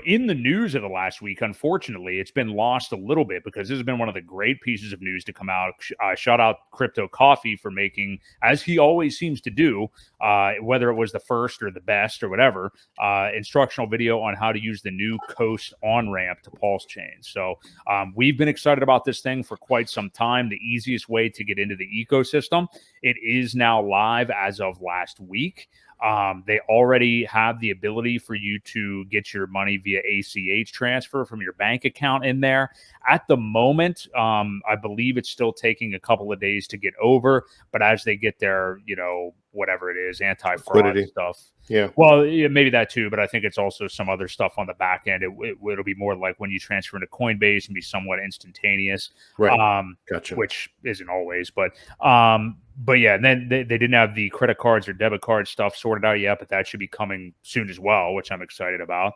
in the news of the last week, unfortunately, it's been lost a little bit because this has been one of the great pieces of news to come out. Shout out Crypto Coffee for making, as he always seems to do, whether it was the first or the best or whatever, instructional video on how to use the new Coast on-ramp to PulseChain. So we've been excited about this thing for quite some time. The easiest way to get into the ecosystem. It is now live as of last week. They already have the ability for you to get your money via ACH transfer from your bank account in there. At the moment, I believe it's still taking a couple of days to get over, but as they get their, whatever it is, anti-fraud stuff. Yeah. Well, yeah, maybe that too, but I think it's also some other stuff on the back end. It'll be more like when you transfer into Coinbase and be somewhat instantaneous, right? Gotcha. Which isn't always, but yeah, and then they didn't have the credit cards or debit card stuff sorted out yet, but that should be coming soon as well, which I'm excited about.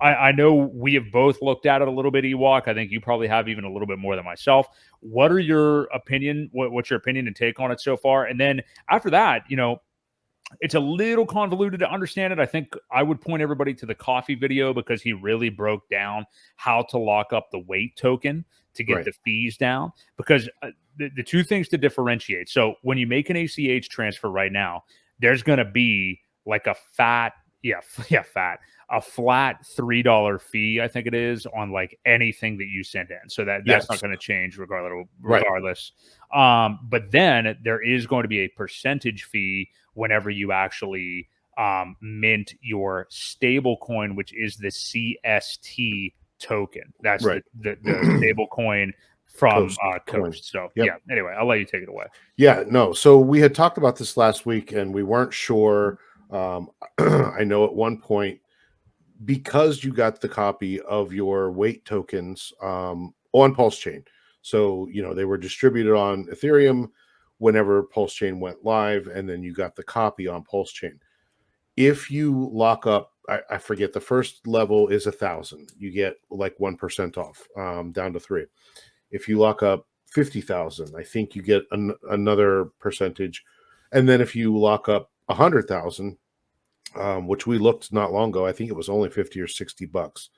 I know we have both looked at it a little bit, Ewok. I think you probably have even a little bit more than myself. What are your opinion? What's your opinion and take on it so far? And then after that, it's a little convoluted to understand it. I think I would point everybody to the coffee video because he really broke down how to lock up the weight token to get the fees down. Because the two things to differentiate. So when you make an ACH transfer right now, there's going to be like a flat $3 fee, I think it is, on like anything that you send in. So that's not going to change regardless. But then there is going to be a percentage fee whenever you actually mint your stable coin, which is the CST token. That's the stable coin from Coast. So anyway, I'll let you take it away. Yeah, no. So we had talked about this last week and we weren't sure. I know at one point, because you got the copy of your weight tokens on PulseChain. So, they were distributed on Ethereum whenever PulseChain went live, and then you got the copy on PulseChain. If you lock up, I forget, the first level is 1,000. You get like 1% off, down to 3. If you lock up 50,000, I think you get another percentage. And then if you lock up 100,000, which we looked not long ago, I think it was only 50 or 60 bucks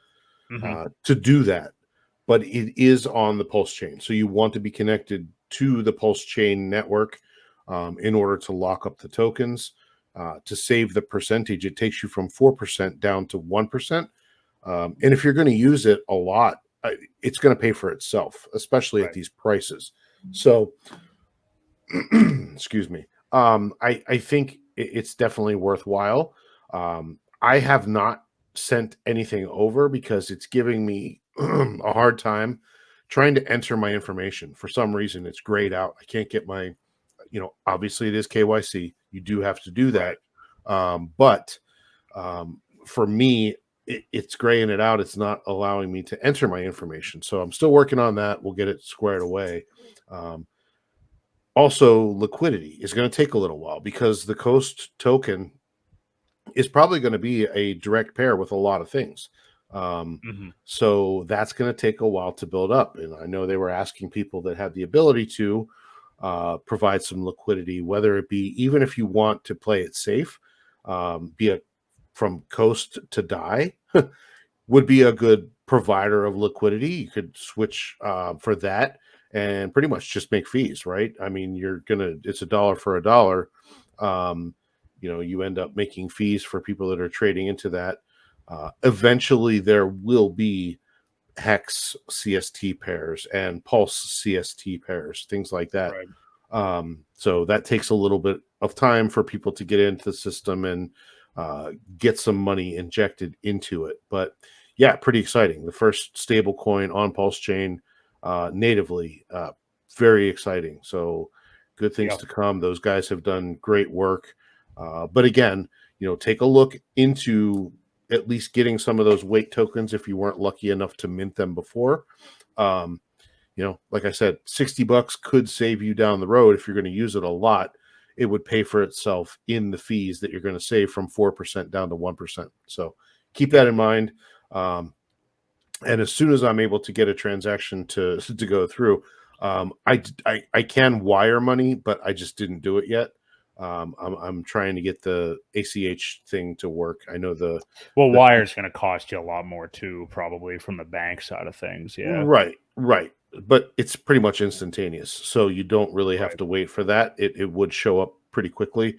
to do that. But it is on the PulseChain. So you want to be connected to the PulseChain network in order to lock up the tokens. To save the percentage, it takes you from 4% down to 1%. And if you're going to use it a lot, it's going to pay for itself, especially at these prices. So, excuse me. I think it's definitely worthwhile. I have not sent anything over because it's giving me a hard time trying to enter my information. For some reason, it's grayed out. I can't get my, obviously it is KYC. You do have to do that. But for me, it's graying it out. It's not allowing me to enter my information. So I'm still working on that. We'll get it squared away. Also, liquidity is going to take a little while because the Coast token is probably going to be a direct pair with a lot of things. So that's going to take a while to build up. And I know they were asking people that had the ability to provide some liquidity, whether it be, even if you want to play it safe, be it from Coast to DAI would be a good provider of liquidity. You could switch for that and pretty much just make fees, right? I mean, it's $1 for $1. You end up making fees for people that are trading into that. Eventually there will be Hex CST pairs and Pulse CST pairs, things like that. So that takes a little bit of time for people to get into the system and get some money injected into it. But yeah, pretty exciting. The first stable coin on PulseChain natively, very exciting. So good things to come. Those guys have done great work. But again, take a look into at least getting some of those weight tokens if you weren't lucky enough to mint them before. Like I said, 60 bucks could save you down the road. If you're going to use it a lot, it would pay for itself in the fees that you're going to save from 4% down to 1%. So keep that in mind. And as soon as I'm able to get a transaction to go through, I can wire money, but I just didn't do it yet. I'm trying to get the ACH thing to work. I know Well, wire's going to cost you a lot more too, probably from the bank side of things. Yeah. right, but it's pretty much instantaneous, so you don't really have Right. to wait for that. It would show up pretty quickly,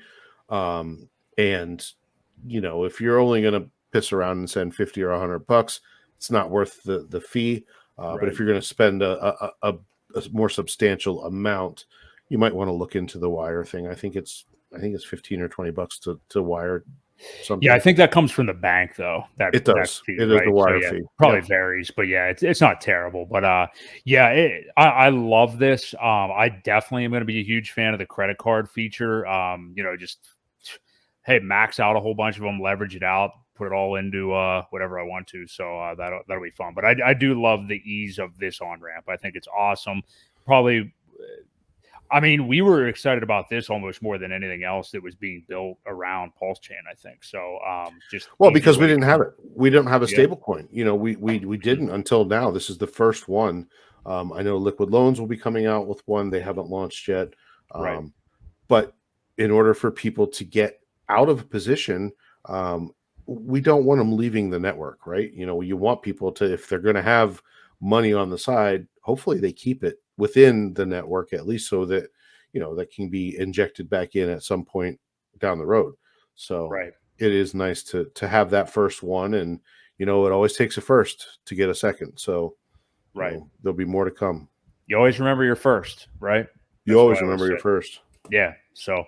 and if you're only going to piss around and send 50 or $100, it's not worth the fee. But if Right. you're going to spend a more substantial amount, you might want to look into the wire thing. I think it's 15 or $20 to wire Yeah, I something. think that comes from the bank though. It That does. fee, It is the right? So wire yeah, fee. probably Yep. varies, but yeah, it's not terrible. But yeah, I love this. I definitely am going to be a huge fan of the credit card feature. Just hey, max out a whole bunch of them, leverage it out, put it all into whatever I want to. So that'll be fun. But I do love the ease of this on ramp. I think it's awesome. Probably. I mean, we were excited about this almost more than anything else that was being built around PulseChain, I think. So just Well, easy because we way to didn't have it. We don't have a yeah. stable coin. We didn't until now. This is the first one. I know Liquid Loans will be coming out with one. They haven't launched yet. Right. But in order for people to get out of a position, we don't want them leaving the network, right? You want people to, if they're going to have money on the side, hopefully they keep it within the network at least, so that that can be injected back in at some point down the road. So Right. it is nice to have that first one, and it always takes a first to get a second. So Right. there'll be more to come. You always remember your first, right? You That's what always I always remember your say. first. Yeah. So